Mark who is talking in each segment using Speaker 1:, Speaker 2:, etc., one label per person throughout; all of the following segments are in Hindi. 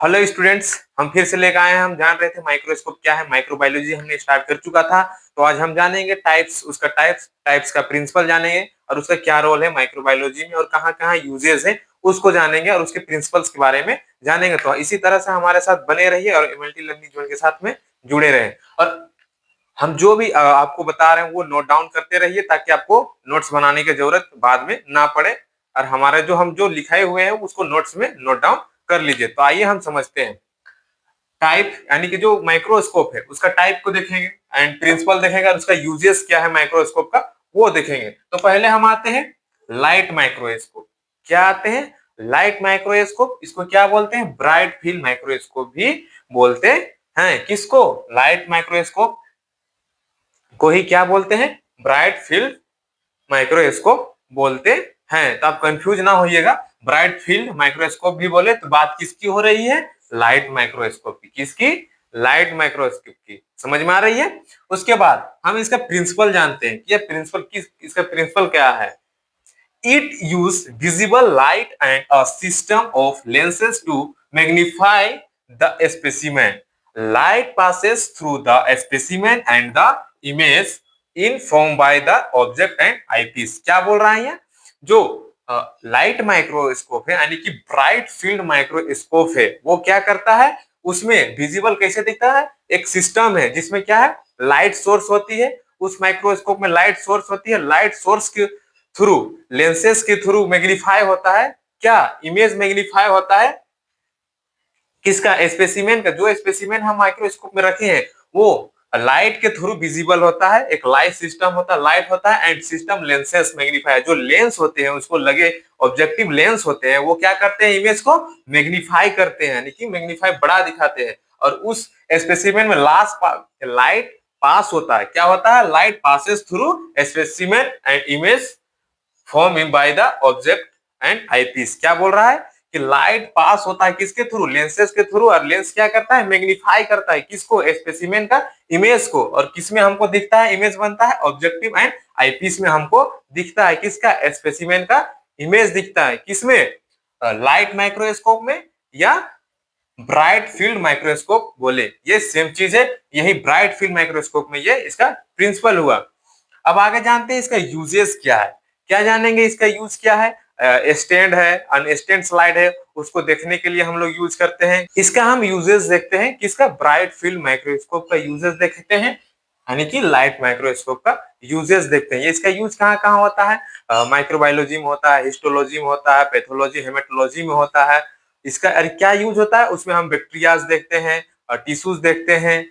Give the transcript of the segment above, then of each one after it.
Speaker 1: हेलो स्टूडेंट्स, हम फिर से लेकर आए हैं। हम जान रहे थे माइक्रोस्कोप क्या है। माइक्रोबायोलॉजी हमने स्टार्ट कर चुका था, तो आज हम जानेंगे टाइप्स, उसका टाइप्स का प्रिंसिपल जानेंगे और उसका क्या रोल है माइक्रोबायोलॉजी में और कहाँ कहाँ यूजेस है उसको जानेंगे और उसके प्रिंसिपल्स के बारे में जानेंगे। तो इसी तरह से हमारे साथ बने रहिए और मल्टी लर्निंग जोन के साथ में जुड़े रहे। और हम जो भी आपको बता रहे हैं वो नोट डाउन करते रहिए ताकि आपको नोट्स बनाने की जरूरत बाद में ना पड़े। और हमारे हम जो लिखाए हुए हैं उसको नोट्स में नोट डाउन कर लीजिए। तो आइए हम समझते हैं। टाइप यानी कि जो माइक्रोस्कोप है उसका टाइप को देखेंगे एंड प्रिंसिपल देखेंगे और उसका यूजेस क्या है माइक्रोस्कोप का वो देखेंगे। तो पहले हम आते हैं लाइट माइक्रोस्कोप। क्या आते हैं? Light microscope. इसको क्या बोलते हैं? ब्राइट फील्ड माइक्रोस्कोप भी बोलते हैं। किसको? लाइट माइक्रोस्कोप को ही क्या बोलते हैं? ब्राइट फील्ड माइक्रोस्कोप बोलते हैं। तो आप कंफ्यूज ना होइएगा। ब्राइट फील्ड माइक्रोस्कोप भी बोले तो बात किसकी हो रही है? लाइट माइक्रोस्कोप की। किसकी? लाइट माइक्रोस्कोप की। समझ में आ रही है? उसके बाद हम इसका प्रिंसिपल जानते हैं कि इसका प्रिंसिपल क्या है। It use visible light and a system of lenses to magnify the specimen. Light passes through the specimen and the image in form by the object and eyepiece. क्या बोल रहा है ये? जो लाइट माइक्रोस्कोप है यानी कि ब्राइट फील्ड माइक्रोस्कोप है वो क्या करता है? उसमें विजिबल कैसे दिखता है? एक सिस्टम है जिसमें क्या है? लाइट सोर्स होती है। उस माइक्रोस्कोप में लाइट सोर्स होती है। लाइट सोर्स के थ्रू, लेंसेज के थ्रू मैग्नीफाई होता है। क्या? इमेज मैग्नीफाई होता है। किसका? स्पेसिमेन का। जो स्पेसिमेन हम माइक्रोस्कोप में रखे हैं वो लाइट के थ्रू विजिबल होता है। एक लाइट सिस्टम होता है, लाइट होता है एंड सिस्टम लेंसेज मैग्नीफाई। जो लेंस होते हैं उसको लगे ऑब्जेक्टिव लेंस होते हैं वो क्या करते हैं? इमेज को मैग्नीफाई करते हैं यानी कि मैग्नीफाई बड़ा दिखाते हैं। और उस स्पेसिमेन में लाइट पास होता है। क्या होता है? Light passes through specimen and image form by the object and eyepiece. क्या बोल रहा है कि लाइट पास होता है किसके थ्रू? लेंसेज के थ्रू। और लेंस क्या करता है? मैग्नीफाई करता है किसको? स्पेसिमेन का इमेज को। और किसमें हमको दिखता है? इमेज बनता है ऑब्जेक्टिव एंड आईपीस में हमको दिखता है किसका? स्पेसिमेन का इमेज दिखता है। किसमें? लाइट माइक्रोस्कोप में या ब्राइट फील्ड माइक्रोस्कोप बोले ये सेम चीज है। यही ब्राइट फील्ड माइक्रोस्कोप में ये इसका प्रिंसिपल हुआ। अब आगे जानते हैं इसका यूजेस क्या है। क्या जानेंगे? इसका यूज क्या है? स्टैंड है, अनस्टैंड स्लाइड है, उसको देखने के लिए हम लोग यूज करते हैं। इसका हम यूजेस देखते हैं। किसका? ब्राइट फील्ड माइक्रोस्कोप का यूजेस देखते हैं यानी कि लाइट माइक्रोस्कोप का यूजेस देखते हैं। ये इसका यूज कहाँ कहाँ होता है? माइक्रोबायोलॉजी में होता है, हिस्टोलॉजी में होता है, पैथोलॉजी हेमेटोलॉजी में होता है। इसका अरे क्या यूज होता है? उसमें हम बैक्टीरियाज देखते हैं और टिश्यूज देखते हैं।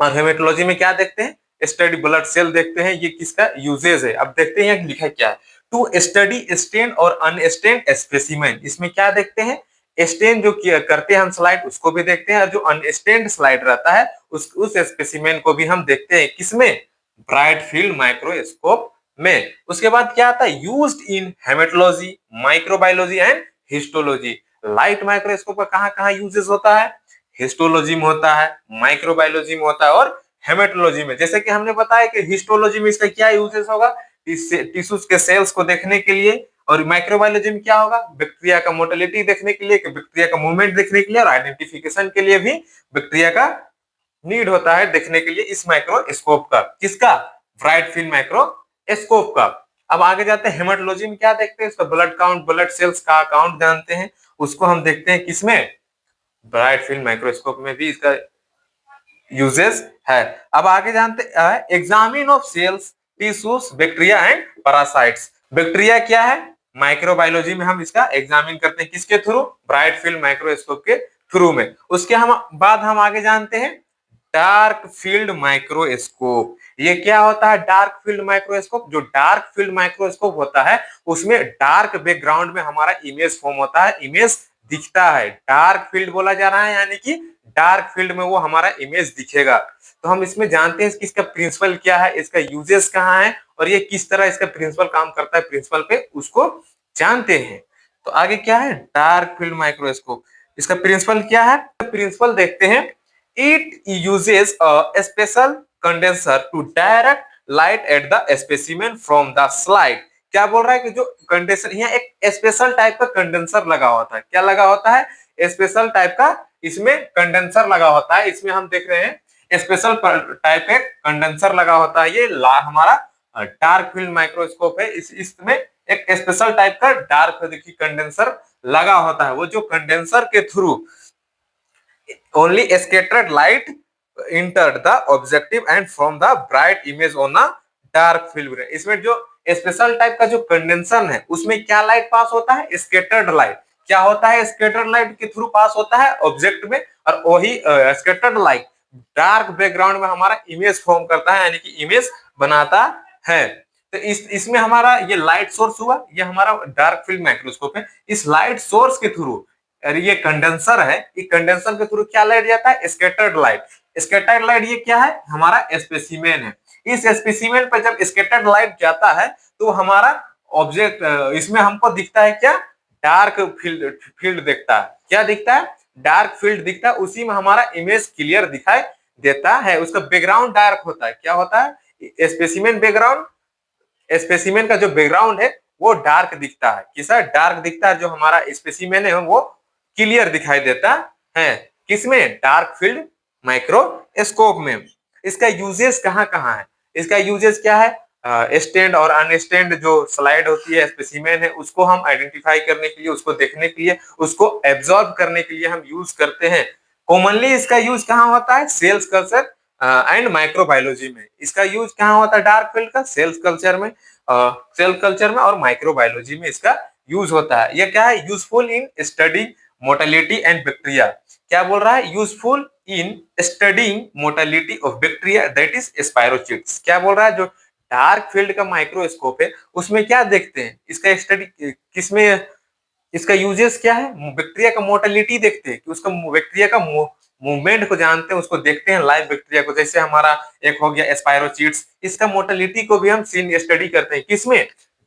Speaker 1: और हेमेटोलॉजी में क्या देखते हैं? स्टडी ब्लड सेल देखते हैं। ये किसका यूजेज है? अब देखते हैं यहाँ लिखा क्या है। टू स्टडी स्टेन और अनस्टेन स्पेसिमेन। इसमें क्या देखते हैं? स्टेन जो करते हैं हम स्लाइड उसको भी देखते हैं और जो अनस्टेन्ड स्लाइड रहता है उस स्पेसिमेन को भी हम देखते हैं। किसमें? ब्राइट फील्ड माइक्रोस्कोप में। उसके बाद क्या आता है? Used in haematology, microbiology and histology. Light microscope का कहाँ कहाँ यूजेस होता है? हिस्टोलॉजी में होता है, माइक्रोबायोलॉजी में होता है और हेमेटोलॉजी में। जैसे कि हमने बताया कि हिस्टोलॉजी में इसका क्या यूजेस होगा? टिश्यूज के सेल्स को देखने के लिए। और माइक्रोबायोलॉजी में क्या होगा? बैक्टीरिया का मोटिलिटी देखने के लिए, बैक्टीरिया का मूवमेंट देखने के लिए और आइडेंटिफिकेशन के लिए भी बैक्टीरिया का नीड होता है देखने के लिए इस माइक्रोस्कोप का। किसका? ब्राइट फील्ड माइक्रोस्कोप का। अब आगे जाते हैं हेमेटोलॉजी में। क्या देखते हैं? इसका ब्लड काउंट, ब्लड सेल्स का काउंट जानते हैं। उसको हम देखते हैं किसमें? ब्राइट फील्ड माइक्रोस्कोप में भी इसका यूजेस है। अब आगे जानते हैं examine of cells, tissues, bacteria and parasites. Bacteria क्या है? माइक्रोबायोलॉजी में हम इसका एग्जामिन करते हैं। किसके थ्रू? ब्राइट फील्ड माइक्रोस्कोप के थ्रू में। उसके बाद हम आगे जानते हैं डार्क फील्ड माइक्रोस्कोप। ये क्या होता है? Dark field microscope. जो डार्क फील्ड माइक्रोस्कोप होता है उसमें डार्क बैकग्राउंड में हमारा इमेज फॉर्म होता है, इमेज दिखता है। डार्क फील्ड बोला जा रहा है यानी कि डार्क फील्ड में वो हमारा इमेज दिखेगा। तो हम इसमें जानते हैं कि इसका प्रिंसिपल क्या है, इसका यूजेस कहाँ है और ये किस तरह इसका प्रिंसिपल काम करता है प्रिंसिपल पे उसको जानते हैं। तो आगे क्या है? Dark field microscope. इसका प्रिंसिपल क्या है? प्रिंसिपल देखते हैं। It uses a special condenser to direct light at the specimen from the slide. क्या बोल रहा है कि जो कंडेंसर, यहाँ एक स्पेशल टाइप का कंडेंसर लगा होता है। क्या लगा होता है? स्पेशल टाइप का इसमें कंडेंसर लगा होता है। इसमें हम देख रहे हैं स्पेशल टाइप का कंडेंसर लगा होता है। ये हमारा डार्क फील्ड माइक्रोस्कोप है। इसमें एक स्पेशल टाइप का डार्क देखिए कंडेंसर लगा होता है। वो जो कंडेंसर के through only scattered light enter the objective and from the bright image on a dark field. इसमें जो स्पेशल टाइप का जो कंडेंसर है उसमें क्या लाइट पास होता है, स्कैटर्ड लाइट। क्या होता है, स्कैटर्ड लाइट के थ्रू पास होता है ऑब्जेक्ट में, और वही स्कैटर्ड लाइट डार्क बैकग्राउंड में हमारा इमेज फॉर्म करता है, यानी कि इमेज बनाता है। तो इसमें हमारा ये लाइट सोर्स हुआ, ये हमारा डार्क फील्ड माइक्रोस्कोप है। इस लाइट सोर्स के थ्रू, और ये कंडेंसर है, ये कंडेंसर के थ्रू क्या लाइट जाता है, स्कैटर्ड लाइट। स्कैटर्ड लाइट ये क्या है, हमारा स्पेसिमेन है। इस स्पेसिमेन पर जब स्कैटर्ड लाइट जाता है तो हमारा ऑब्जेक्ट, इसमें हमको दिखता है क्या, डार्क फील्ड दिखता है। क्या दिखता है, डार्क फील्ड दिखता है। उसी में हमारा इमेज क्लियर दिखाई देता है। उसका बैकग्राउंड डार्क होता है। क्या होता है, स्पेसिमेन बैकग्राउंड, स्पेसिमेन का जो बैकग्राउंड है वो डार्क दिखता है। किसा डार्क दिखता है, जो हमारा स्पेसिमेन है वो क्लियर दिखाई देता है। किसमें, डार्क फील्ड माइक्रोस्कोप में। इसका यूजेस कहाँ कहाँ है, इसका यूजेस क्या है, स्टैंड और अनस्टैंड जो स्लाइड होती है स्पेसिमेन है उसको हम आइडेंटिफाई करने के लिए, उसको देखने के लिए, उसको एब्जॉर्ब करने के लिए हम यूज करते हैं। कॉमनली इसका यूज कहाँ होता है, सेल्स कल्चर एंड माइक्रोबायोलॉजी में। इसका यूज कहाँ होता है डार्क फील्ड का, सेल्स कल्चर में, सेल कल्चर में और माइक्रोबायोलॉजी में इसका यूज होता है। यह क्या है, useful in study mortality and bacteria. क्या बोल रहा है, useful in studying mortality of bacteria that is spirochetes. क्या बोल रहा है, जो डार्क फील्ड का माइक्रोस्कोप है उसमें क्या देखते हैं, इसका स्टडी किसमें, इसका यूजेस क्या है, बैक्टीरिया का मोर्टेलिटी देखते हैं, कि उसका बैक्टीरिया का मूवमेंट को जानते हैं, उसको देखते हैं लाइव बैक्टीरिया को। जैसे हमारा एक हो गया स्पायरोचिट्स, इसका मोर्टेलिटी को भी हम सीन स्टडी करते हैं। किसमें,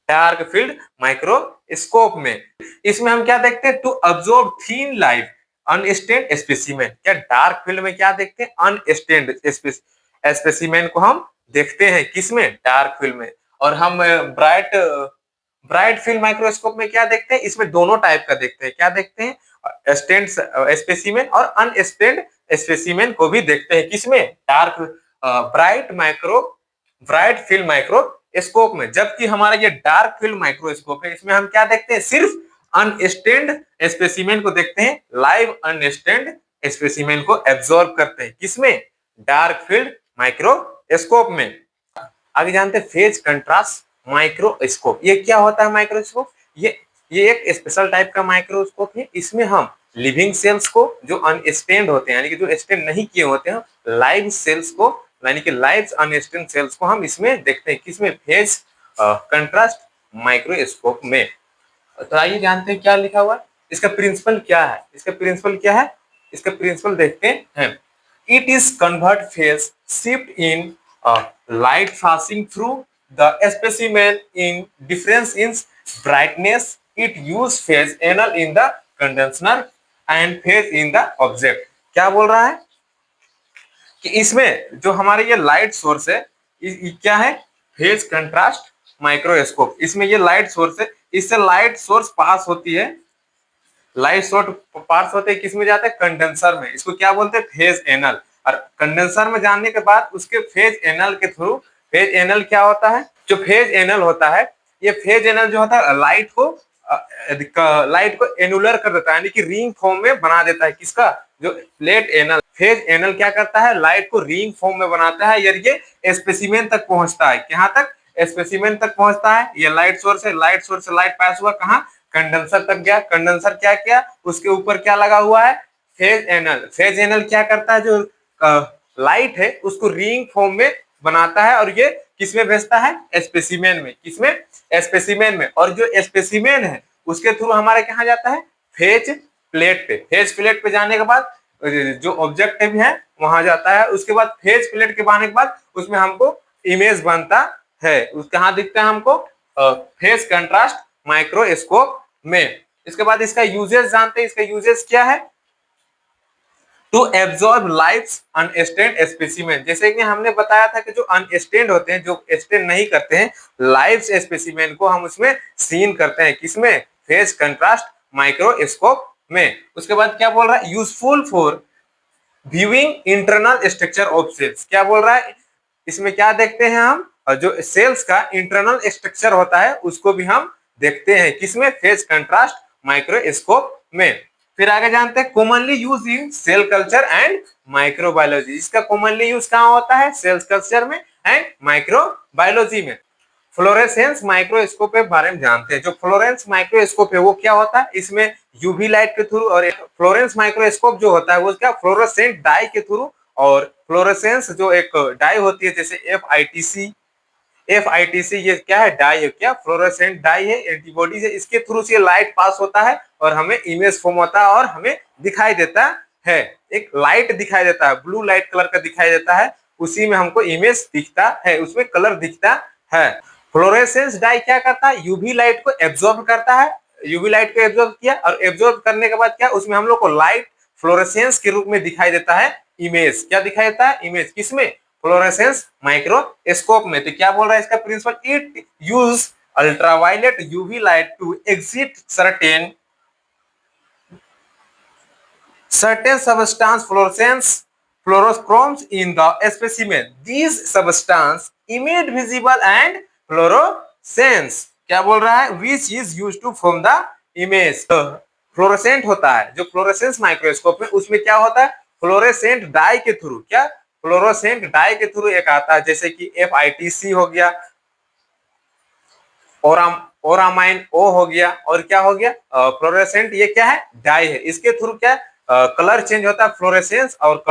Speaker 1: डार्क फील्ड माइक्रोस्कोप में। इसमें हम क्या देखते हैं, to observe thin live unstained specimen. क्या डार्क फील्ड में क्या देखते हैं, अनस्टेंड स्पेसिमेन को हम देखते हैं। किसमें, डार्क फील्ड में। और हम ब्राइट फील्ड माइक्रोस्कोप में क्या देखते हैं, इसमें दोनों टाइप का देखते हैं। क्या देखते हैं, स्टेंड स्पेसिमेन और अनस्टेंड स्पेसिमेन को भी देखते हैं। किसमें, डार्क ब्राइट फील्ड माइक्रोस्कोप में। जबकि हमारा ये डार्क फील्ड माइक्रोस्कोप है, इसमें हम क्या देखते हैं, सिर्फ अनस्टेंड स्पेसिमेन को देखते हैं, लाइव अनस्टेंड स्पेसिमेन को एब्जॉर्ब करते हैं। किसमें, डार्क फील्ड माइक्रोस्कोप में। आगे जानते हैं फेज कंट्रास्ट माइक्रोस्कोप। ये क्या होता है माइक्रोस्कोप, ये एक स्पेशल टाइप का माइक्रोस्कोप है। इसमें हम लिविंग सेल्स को, जो अनस्टेंड होते हैं यानी कि जो स्टेंड नहीं किए होते हैं, लाइव सेल्स को यानी कि लाइव अनस्टेंड सेल्स को हम इसमें देखते हैं। किसमें, फेज कंट्रास्ट माइक्रोस्कोप में। तो आइए जानते हैं क्या लिखा हुआ है, इसका प्रिंसिपल क्या है, इसका प्रिंसिपल क्या है, इसका प्रिंसिपल देखते हैं। It is convert phase shift in light passing through the specimen in difference in brightness. It use phase angle in the condenser and phase in the object. क्या बोल रहा है कि इसमें जो हमारे ये लाइट सोर्स है, क्या है, फेज कंट्रास्ट माइक्रोस्कोप। इसमें ये लाइट सोर्स है, इससे लाइट सोर्स पास होती है, लाइट सोर्स पास होते हैं, किसमें जाते हैं, कंडेंसर में। इसको क्या बोलते हैं, फेज एनल। और कंडेंसर में जाने के बाद उसके फेज एनल के थ्रू, फेज एनल क्या होता है, जो फेज एनल होता है, ये फेज एनल जो होता है लाइट को एनुलर कर देता है, यानी कि रिंग फॉर्म में बना देता है। किसका, जो प्लेट एनल, फेज एनल क्या करता है, लाइट को रिंग फॉर्म में बनाता है, यार ये स्पेसिमेन तक पहुंचता है। कहां तक, स्पेसिमेन तक पहुंचता है। ये लाइट सोर्स है, लाइट सोर्स से लाइट पास हुआ कहां, कंडेंसर तक गया। कंडेंसर क्या किया, उसके ऊपर क्या लगा हुआ है, फेज एनल। फेज एनल क्या करता है, जो लाइट है उसको रिंग फॉर्म में बनाता है, और ये किसमें भेजता है, स्पेसिमेन में। किसमें, स्पेसिमेन में। और जो स्पेसिमेन है उसके थ्रू हमारे कहाँ जाता है, फेज प्लेट पे। फेज प्लेट पे जाने के बाद जो ऑब्जेक्ट है वहां जाता है। उसके बाद फेज प्लेट के आने के बाद उसमें हमको इमेज बनता है। उस कहाँ दिखता है हमको, फेज कंट्रास्ट माइक्रोस्कोप में। इसके बाद इसका यूजेस जानते हैं, इसका यूजेस क्या है, to absorb live unstained specimen. जैसे कि हमने बताया था कि जो अनस्टेंड होते हैं, जो स्टेंड नहीं करते हैं, लाइव स्पेसिमेन को हम उसमें सीन करते हैं। किसमें, फेज कंट्रास्ट माइक्रोस्कोप में। उसके बाद क्या बोल रहा है, useful for viewing internal structure of cells. क्या बोल रहा है, इसमें क्या देखते हैं हम, जो सेल्स का इंटरनल स्ट्रक्चर होता है उसको भी हम देखते हैं, किसमें, फेज कंट्रास्ट माइक्रोस्कोप में। फिर आगे जानते हैं commonly use in cell culture and microbiology. इसका कॉमनली यूज कहाँ होता है, सेल्स कल्चर में एंड माइक्रोबायोलॉजी में। फ्लोरेसेंस माइक्रोस्कोप के बारे में जानते हैं। जो फ्लोरेंस माइक्रोस्कोप है वो क्या होता है, इसमें यूवी लाइट के थ्रू, और फ्लोरेंस माइक्रोस्कोप जो होता है वो क्या, फ्लोरोसेंट डाई के थ्रू, और फ्लोरेसेंस जो एक डाई होती है जैसे एफ आई टी सी ये क्या है, डाई है, क्या फ्लोरोसेंट डाई है, एंटीबॉडीज है, इसके थ्रू से लाइट पास होता है और हमें इमेज फॉर्म होता है और हमें दिखाई देता है, एक लाइट दिखाई देता है, ब्लू लाइट कलर का दिखाई देता है, उसी में हमको इमेज दिखता है, उसमें कलर दिखता है। फ्लोरेसेंस डाई क्या करता है, यूवी लाइट को एब्जॉर्ब करता है, यूवी लाइट को एब्जॉर्ब किया और एब्जॉर्ब करने के बाद क्या, उसमें हम लोग को लाइट फ्लोरेसेंस के रूप में दिखाई देता है, इमेज क्या दिखाई देता है, इमेज किसमें, फ्लोरेसेंस माइक्रोस्कोप में। तो क्या बोल रहा है इसका principle, it use ultraviolet UV light to exit certain substance fluorochromes in the specimen. These substance emit visible and fluorescence. क्या बोल रहा है, which is used to form the image. Fluorescent होता है जो फ्लोरोसेंस माइक्रोस्कोप में, उसमें क्या होता है, फ्लोरोसेंट डाई के थ्रू, क्या फ्लोरोसेंट डाई के थ्रू एक आता है, जैसे कि FITC हो गया, ओरामाइन ओ हो गया, और क्या हो गया, फ्लोरेसेंट, ये क्या है, डाई है, इसके थ्रू क्या कलर चेंज होता है, फ्लोरेसेंस, और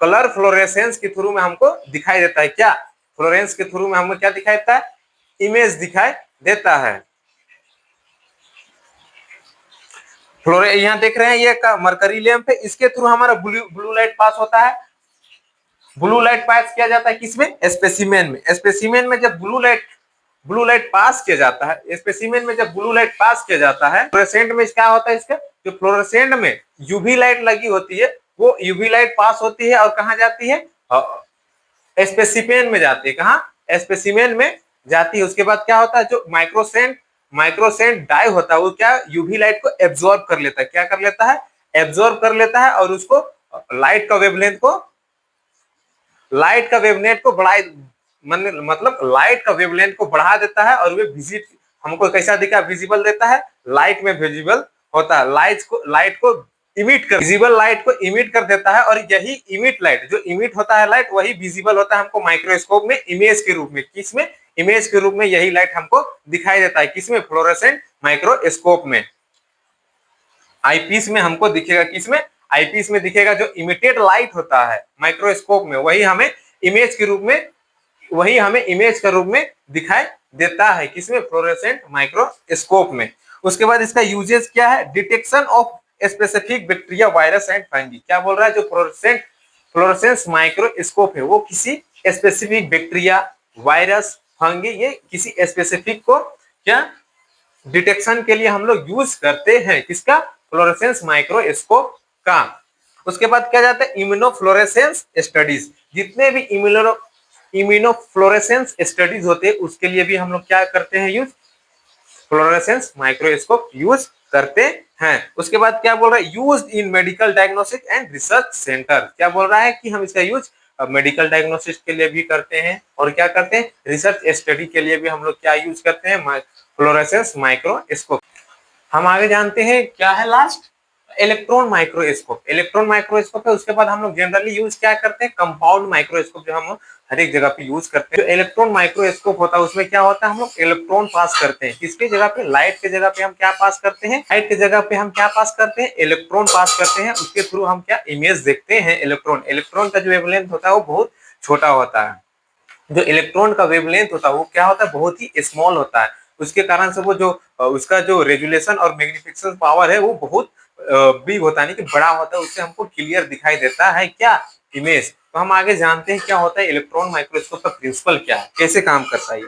Speaker 1: कलर फ्लोरेसेंस के थ्रू में हमको दिखाई देता है, क्या फ्लोरेंस के थ्रू में हमको क्या दिखाई देता है, इमेज दिखाई देता है। यहाँ देख रहे हैं ये मरकरी लैंप है, इसके थ्रू हमारा ब्लू लाइट पास होता है, ब्लू लाइट पास किया जाता है किसमें, स्पेसिमेन में। स्पेसिमेन में जब ब्लू लाइट पास किया जाता है, स्पेसिमेन में जब ब्लू लाइट पास किया जाता है, फ्लोरेसेंट में क्या होता है, इसका जो फ्लोरेसेंट में यूवी लाइट लगी होती है, वो यूवी लाइट पास होती है और कहाँ जाती है, स्पेसिमेन में जाती है, कहाँ, स्पेसिमेन में जाती है। उसके बाद क्या होता है, जो माइक्रोसेंट डाई होता है वो क्या, यूवी लाइट को एब्जॉर्ब कर लेता है, क्या कर लेता है, एब्जॉर्ब कर लेता है, और उसको लाइट का वेवलेंथ को बढ़ा, मतलब लाइट का वेवलेंथ को बढ़ा देता है, और वे विजिट हमको कैसा दिखा, विजिबल देता है, लाइट में विजिबल होता है, लाइट को इमिट कर, विजिबल लाइट को इमिट कर देता है, और यही इमिट लाइट, जो इमिट होता है लाइट, वही विजिबल होता है हमको माइक्रोस्कोप में इमेज के रूप में, किसमें, इमेज के रूप में यही लाइट हमको दिखाई देता है, किसमें, फ्लोरेसेंट माइक्रोस्कोप में। आईपीस में हमको दिखेगा, किसमें, आईपीस में दिखेगा, जो इमिटेड लाइट होता है माइक्रोस्कोप में, वही हमें इमेज के रूप में दिखाई देता है, किसमें, फ्लोरेसेंट माइक्रोस्कोप में। उसके बाद इसका यूजेस क्या है, detection of specific bacteria, virus and fungi. क्या बोल रहा है, जो फ्लोरेसेंस माइक्रोस्कोप है वो किसी स्पेसिफिक बैक्टीरिया, वायरस, फंगी, ये किसी स्पेसिफिक को क्या डिटेक्शन के लिए हम लोग यूज करते हैं, किसका, फ्लोरेसेंस माइक्रोस्कोप का। उसके बाद क्या जाता है, इम्यूनोफ्लोरेसेंस स्टडीज, जितने भी इम्यूनोफ्लोरेसेंस स्टडीज होते हैं उसके लिए भी हम लोग क्या करते हैं, यूज फ्लोरेसेंस माइक्रोस्कोप यूज करते हैं। उसके बाद क्या बोल रहा है, use in medical diagnostic and research centre. क्या बोल रहा है कि हम इसका यूज मेडिकल डायग्नोसिस के लिए भी करते हैं, और क्या करते हैं, रिसर्च स्टडी के लिए भी हम लोग क्या यूज करते हैं, फ्लोरेसेंस माइक्रोस्कोप। हम आगे जानते हैं क्या है last, electron microscope. Electron microscope है, उसके बाद हम लोग जनरली यूज क्या करते हैं, कंपाउंड माइक्रोस्कोप, जो हम हर एक जगह पे यूज करते हैं। जो इलेक्ट्रॉन माइक्रोस्कोप होता है उसमें क्या होता है, हम लोग इलेक्ट्रॉन पास करते हैं, किसकी जगह पे, लाइट के जगह पे हम क्या पास करते हैं, लाइट की जगह पे हम क्या पास करते हैं, इलेक्ट्रॉन पास करते हैं, उसके थ्रू हम क्या इमेज देखते हैं। इलेक्ट्रॉन का जो वेवलेंथ होता है वो बहुत छोटा होता है, जो इलेक्ट्रॉन का वेवलेंथ होता है वो क्या होता है, बहुत ही स्मॉल होता है, उसके कारण से वो जो उसका जो रेजुलेशन और मैग्निफिकेशन पावर है वो बहुत बिग होता है, नहीं कि बड़ा होता है, उससे हमको क्लियर दिखाई देता है क्या, इमेज। तो हम आगे जानते हैं क्या होता है इलेक्ट्रॉन माइक्रोस्कोप का प्रिंसिपल क्या है, कैसे काम करता है ये।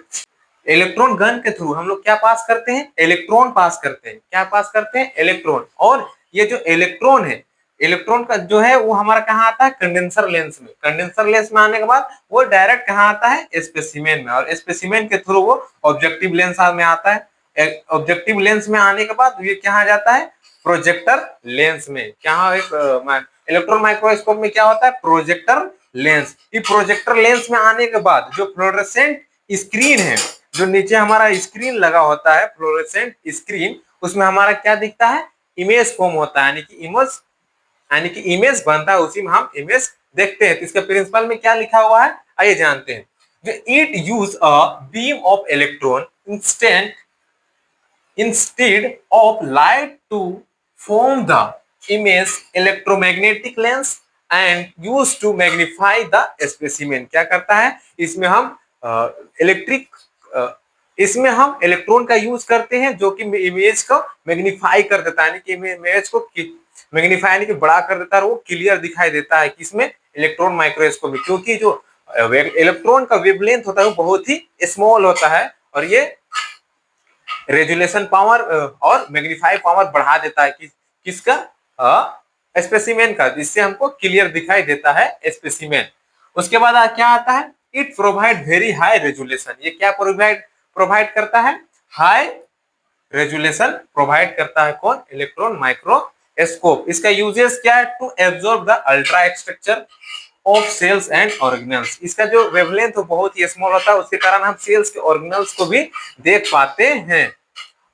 Speaker 1: इलेक्ट्रॉन गन के थ्रू हम लोग क्या पास करते हैं, इलेक्ट्रॉन पास करते हैं, क्या पास करते हैं, इलेक्ट्रॉन। और ये जो इलेक्ट्रॉन है, इलेक्ट्रॉन का जो है वो हमारा कहाँ आता है, कंडेंसर लेंस में। कंडेंसर लेंस में आने के बाद वो डायरेक्ट कहाँ आता है, स्पेसिमेन में, और स्पेसिमेन के थ्रू वो ऑब्जेक्टिव लेंस में आता है। ऑब्जेक्टिव लेंस में आने के बाद ये कहाँ जाता है, प्रोजेक्टर लेंस में। क्या एक इलेक्ट्रॉन माइक्रोस्कोप में क्या होता है, प्रोजेक्टर लेंस। ये प्रोजेक्टर लेंस में आने के बाद जो फ्लोरोसेंट स्क्रीन है, जो नीचे हमारा स्क्रीन लगा होता है फ्लोरोसेंट स्क्रीन, उसमें हमारा क्या दिखता है, इमेज फॉर्म होता है, यानी कि इमेज बनता है, उसी में हम इमेज देखते हैं। तो इसका प्रिंसिपल में क्या लिखा हुआ है, आइए जानते हैं। It use a beam of electron instead of light to form the image electromagnetic lens and used to magnify the specimen। क्या करता है, इसमें हम इसमें हम इलेक्ट्रॉन का यूज करते हैं जो कि इमेज को मैग्नीफाई कर देता है, यानी कि इमेज को मैग्नीफाई यानी कि बड़ा कर देता है, वो क्लियर दिखाई देता है किसमें, इलेक्ट्रॉन माइक्रोस्कोप में। क्योंकि जो इलेक्ट्रॉन का वेवलेंथ होता है वो बहुत ही स्मॉल होता है और ये रेजुलेशन पावर और मैग्नीफाई पावर बढ़ा देता है किसका, स्पेसिमेन का, जिससे हमको क्लियर दिखाई देता है स्पेसिमेन। उसके बाद क्या आता है, it provide very high resolution. ये क्या प्रोवाइड करता है, हाई रेजुलेशन प्रोवाइड करता है कौन, इलेक्ट्रॉन माइक्रोस्कोप। इसका यूजेस क्या है, to absorb the ultra structure of cells and organelles. इसका जो वेवलेंथ है बहुत ही स्मॉल होता है, उसके कारण हम सेल्स के ऑर्गेनल्स को भी देख पाते हैं।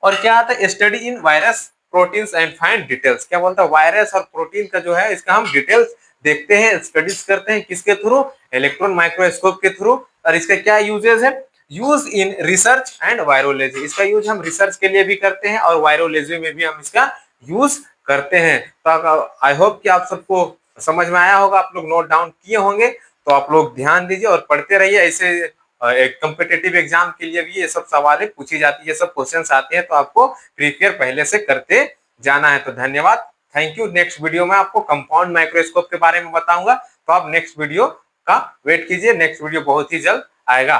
Speaker 1: और क्या आता है, study in virus proteins and find details. क्या बोलता है, वायरस और प्रोटीन का जो है इसका हम डिटेल्स देखते हैं, स्टडीज करते हैं, किसके थ्रू, इलेक्ट्रॉन माइक्रोस्कोप के थ्रू। और इसका क्या यूजेस है, use in research and virology. इसका यूज हम रिसर्च के लिए भी करते हैं और वायरोलॉजी में भी हम इसका यूज करते हैं। तो आई होप कि आप सबको समझ में आया होगा, आप लोग नोट डाउन किए होंगे, तो आप लोग ध्यान दीजिए और पढ़ते रहिए। ऐसे एक कॉम्पिटिटिव एग्जाम के लिए भी ये सब सवालें पूछी जाती है, ये सब क्वेश्चंस आते हैं, तो आपको प्रिपेयर पहले से करते जाना है। तो धन्यवाद, थैंक यू। नेक्स्ट वीडियो में आपको कंपाउंड माइक्रोस्कोप के बारे में बताऊंगा, तो आप नेक्स्ट वीडियो का वेट कीजिए, नेक्स्ट वीडियो बहुत ही जल्द आएगा।